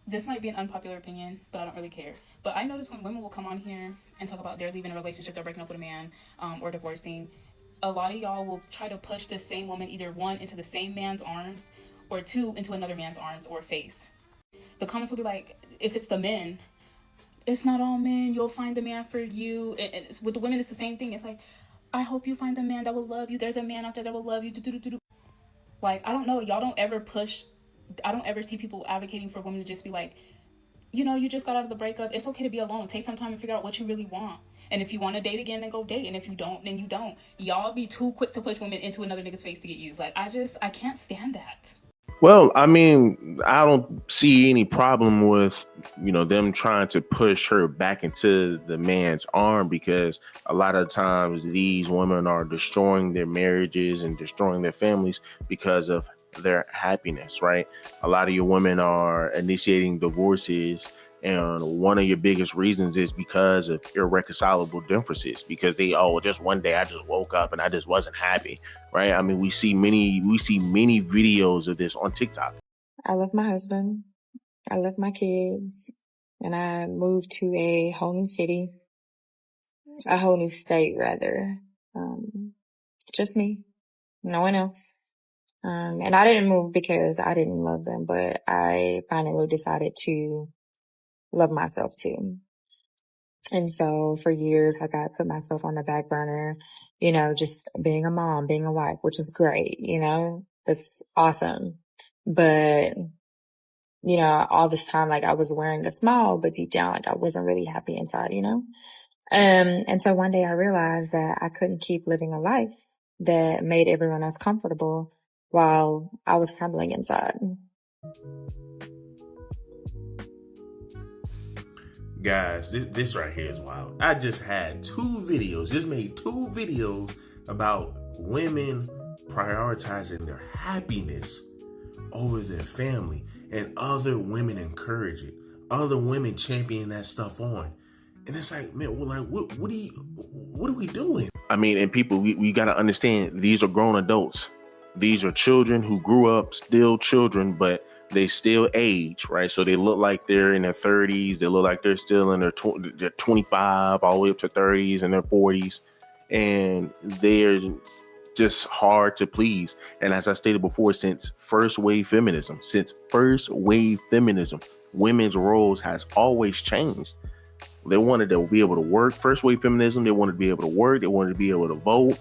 This might be an unpopular opinion, but I don't really care. But I notice when women will come on here and talk about they're leaving a relationship, they're breaking up with a man, or divorcing, a lot of y'all will try to push this same woman either one into the same man's arms or two into another man's arms or face. The comments will be like, if it's the men, it's not all men. You'll find the man for you. And with the women, it's the same thing. It's like, I hope you find the man that will love you. There's a man out there that will love you. Like, I don't know. Y'all don't ever push. I don't ever see people advocating for women to just be like, you just got out of the breakup. It's okay to be alone. Take some time to figure out what you really want. And if you want to date again, then go date. And if you don't, then you don't. Y'all be too quick to push women into another nigga's face to get used. Like, I can't stand that. Well, I mean, I don't see any problem with, them trying to push her back into the man's arm, because a lot of times these women are destroying their marriages and destroying their families because of their happiness, right? A lot of your women are initiating divorces, and one of your biggest reasons is because of irreconcilable differences, because just one day I just woke up and I just wasn't happy, right? I mean, we see many videos of this on TikTok. I left my husband. I left my kids, and I moved to a whole new city, a whole new state, rather. Just me, no one else. And I didn't move because I didn't love them, but I finally decided to love myself too. And so for years, like, I put myself on the back burner, just being a mom, being a wife, which is great, that's awesome. But, all this time, like, I was wearing a smile, but deep down, like, I wasn't really happy inside. And so one day I realized that I couldn't keep living a life that made everyone else comfortable while I was crumbling inside. Guys, this right here is wild. I just made two videos about women prioritizing their happiness over their family, and other women encourage it. Other women champion that stuff on. And it's like, man, well, like, what are we doing? I mean, and people, we got to understand, these are grown adults. These are children who grew up still children, but they still age, right? So they look like they're in their 30s. They look like they're still in their 25 all the way up to 30s and their 40s. And they're just hard to please. And as I stated before, since first wave feminism, women's roles has always changed. They wanted to be able to work. First wave feminism, they wanted to be able to work. They wanted to be able to vote,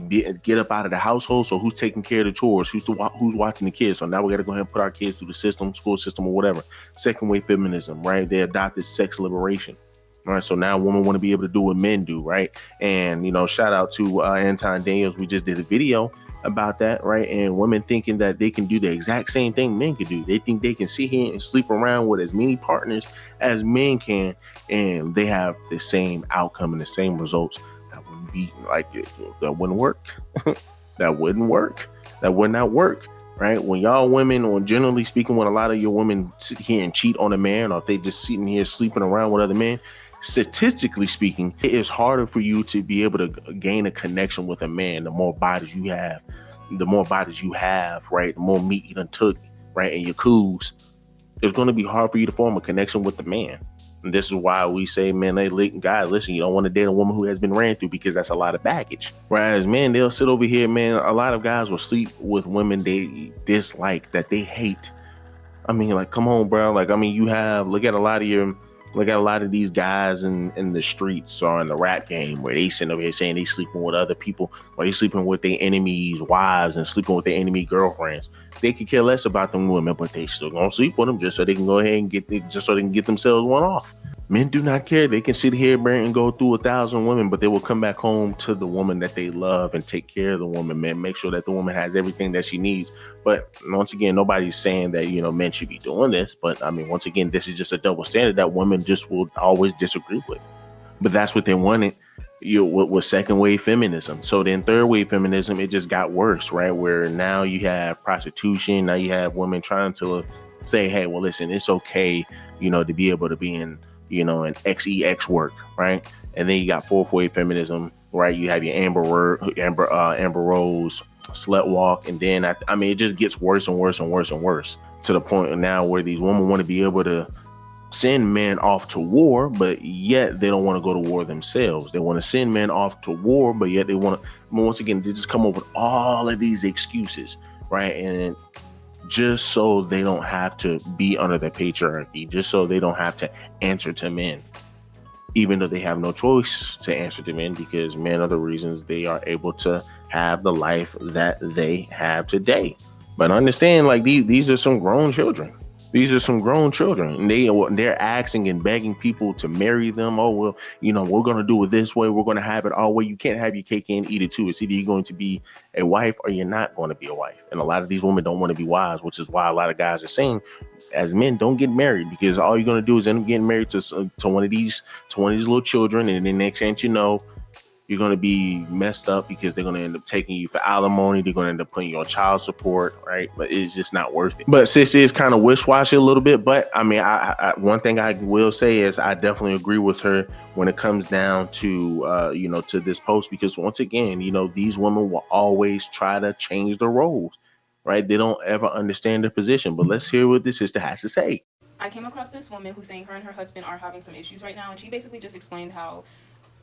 get up out of the household. So who's taking care of the chores? Who's watching the kids? So now we got to go ahead and put our kids through the system, school system, or whatever. Second wave feminism, right? They adopted sex liberation. All right, so now women want to be able to do what men do, right? And shout out to Anton Daniels. We just did a video about that, right? And women thinking that they can do the exact same thing men can do. They think they can sit here and sleep around with as many partners as men can, and they have the same outcome and the same results. That wouldn't be like it. That wouldn't work. That wouldn't work. That would not work. Right? When y'all women, or generally speaking, when a lot of your women sit here and cheat on a man, or if they just sitting here sleeping around with other men, statistically speaking, it is harder for you to be able to gain a connection with a man. The more bodies you have, right? The more meat you done took, right? And your coos, it's going to be hard for you to form a connection with the man. And this is why we say, man, guys, listen, you don't want to date a woman who has been ran through, because that's a lot of baggage. Whereas men, they'll sit over here, man. A lot of guys will sleep with women they dislike, that they hate. I mean, like, come on, bro. Like, I mean, look at a lot of these guys in the streets or in the rap game, where they sitting over here saying they sleeping with other people, or they sleeping with their enemies' wives and sleeping with their enemy girlfriends. They could care less about them women, but they still gonna sleep with them just so they can go ahead and get themselves one off. Men do not care. They can sit here and go through 1,000 women, but they will come back home to the woman that they love and take care of the woman, man. Make sure that the woman has everything that she needs. But once again, nobody's saying that, men should be doing this. But I mean, once again, this is just a double standard that women just will always disagree with. But that's what they wanted, with second wave feminism. So then third wave feminism, it just got worse, right? Where now you have prostitution. Now you have women trying to say, hey, well, listen, it's okay, to be able to be in an XEX work, right? And then you got fourth wave feminism, right? You have your Amber Rose slut walk, and then I mean, it just gets worse and worse and worse and worse to the point now where these women want to be able to send men off to war, but yet they don't want to go to war themselves. They want to send men off to war, but yet they want to, once again, they just come up with all of these excuses, right? And just so they don't have to be under the patriarchy, just so they don't have to answer to men, even though they have no choice to answer to men, because men are the reasons they are able to have the life that they have today. But understand, like, these are some grown children. These are some grown children, and they're asking and begging people to marry them. Oh, well, we're going to do it this way. We're going to have it our way. You can't have your cake and eat it too. It's either you're going to be a wife or you're not going to be a wife. And a lot of these women don't want to be wives, which is why a lot of guys are saying, as men, don't get married, because all you're going to do is end up getting married to one of these little children. And then next chance you know, you're going to be messed up because they're going to end up taking you for alimony. They're going to end up putting you on child support, right? But it's just not worth it. But sis is kind of wish-washy a little bit. But I mean, I one thing I will say is I definitely agree with her when it comes down to, to this post, because once again, these women will always try to change the roles, right? They don't ever understand their position. But let's hear what this sister has to say. I came across this woman who's saying her and her husband are having some issues right now. And she basically just explained how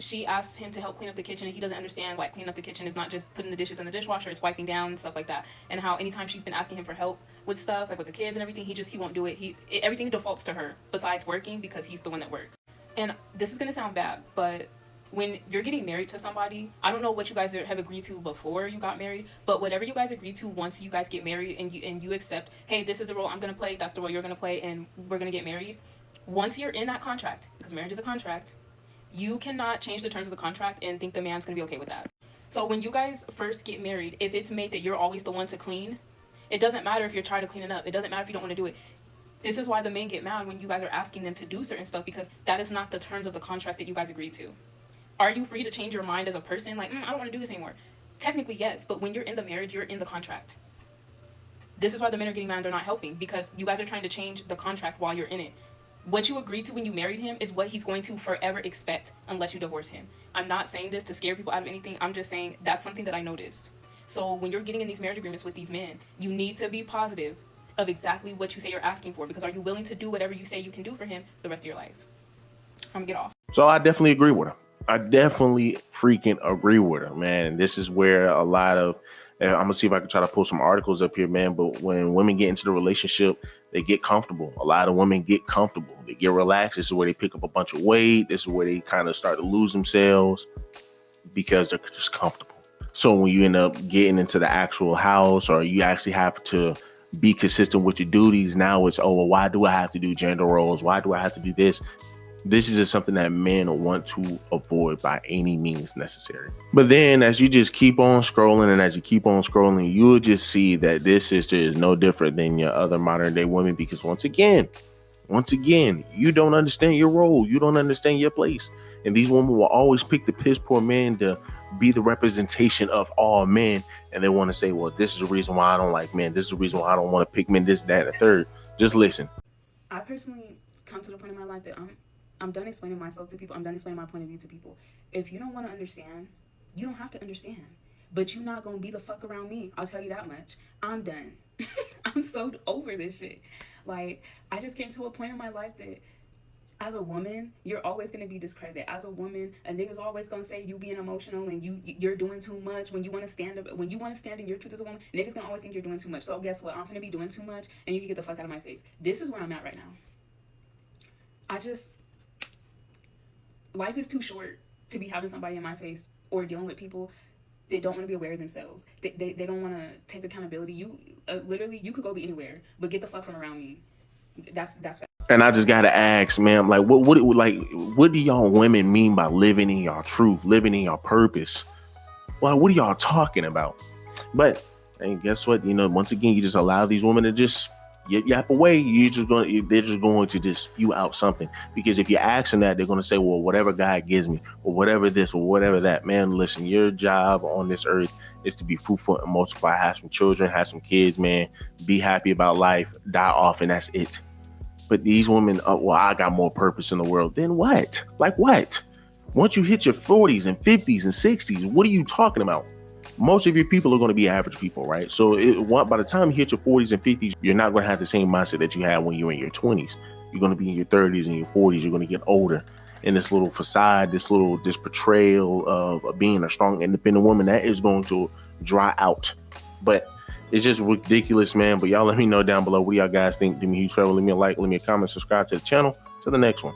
she asked him to help clean up the kitchen, and he doesn't understand, like, cleaning up the kitchen is not just putting the dishes in the dishwasher, it's wiping down and stuff like that. And how anytime she's been asking him for help with stuff, like with the kids and everything, he won't do it. Everything defaults to her besides working, because he's the one that works. And this is going to sound bad, but when you're getting married to somebody, I don't know what you guys have agreed to before you got married, but whatever you guys agree to once you guys get married, and you accept, hey, this is the role I'm going to play, that's the role you're going to play, and we're going to get married. Once you're in that contract, because marriage is a contract, you cannot change the terms of the contract and think the man's going to be okay with that. So when you guys first get married, if it's made that you're always the one to clean, it doesn't matter if you're tired of cleaning up. It doesn't matter if you don't want to do it. This is why the men get mad when you guys are asking them to do certain stuff, because that is not the terms of the contract that you guys agreed to. Are you free to change your mind as a person? Like, I don't want to do this anymore. Technically, yes, but when you're in the marriage, you're in the contract. This is why the men are getting mad, they're not helping, because you guys are trying to change the contract while you're in it. What you agreed to when you married him is what he's going to forever expect unless you divorce him. I'm not saying this to scare people out of anything. I'm just saying that's something that I noticed. So when you're getting in these marriage agreements with these men, you need to be positive of exactly what you say you're asking for, because are you willing to do whatever you say you can do for him the rest of your life? I'm gonna get off. So I definitely agree with her. I definitely freaking agree with her, man. This is where a lot of, I'm gonna see if I can try to pull some articles up here, man. But when women get into the relationship, they get comfortable. A lot of women get comfortable. They get relaxed. This is where they pick up a bunch of weight. This is where they kind of start to lose themselves because they're just comfortable. So when you end up getting into the actual house, or you actually have to be consistent with your duties, now it's, oh, well, why do I have to do gender roles? Why do I have to do this? This is just something that men want to avoid by any means necessary. But then as you just keep on scrolling, and as you keep on scrolling, you will just see that this sister is no different than your other modern day women, because once again, you don't understand your role. You don't understand your place. And these women will always pick the piss poor man to be the representation of all men. And they want to say, well, this is the reason why I don't like men. This is the reason why I don't want to pick men, this, that, and the third. Just listen. I personally come to the point in my life that I'm done explaining myself to people. I'm done explaining my point of view to people. If you don't want to understand, you don't have to understand. But you're not going to be the fuck around me. I'll tell you that much. I'm done. I'm so over this shit. Like, I just came to a point in my life that as a woman, you're always going to be discredited. As a woman, a nigga's always going to say you being emotional and you're doing too much. When you want to stand up, when you want to stand in your truth as a woman, niggas going to always think you're doing too much. So guess what? I'm going to be doing too much, and you can get the fuck out of my face. This is where I'm at right now. Life is too short to be having somebody in my face or dealing with people that don't want to be aware of themselves. They don't want to take accountability. You literally, you could go be anywhere, but get the fuck from around me. That's fact. And I just gotta ask, man, like, what do y'all women mean by living in your truth, living in your purpose? Well, what are y'all talking about? But and guess what? Once again, you just allow these women to just yap away. They're just going to just spew out something, because if you ask them that, they're going to say, well, whatever God gives me, or whatever this, or whatever that. Man, listen, your job on this earth is to be fruitful and multiply, have some children, have some kids, man, be happy about life, die off, and that's it. But these women, well, I got more purpose in the world. Then what? Like what? Once you hit your 40s and 50s and 60s, what are you talking about? most of your people are going to be average people, right? So by the time you hit your 40s and 50s, you're not going to have the same mindset that you had when you were in your 20s. You're going to be in your 30s and your 40s. You're going to get older. And this little facade, this portrayal of being a strong, independent woman, that is going to dry out. But it's just ridiculous, man. But y'all let me know down below what y'all guys think. Do me a huge favor, leave me a like, leave me a comment, subscribe to the channel. To the next one.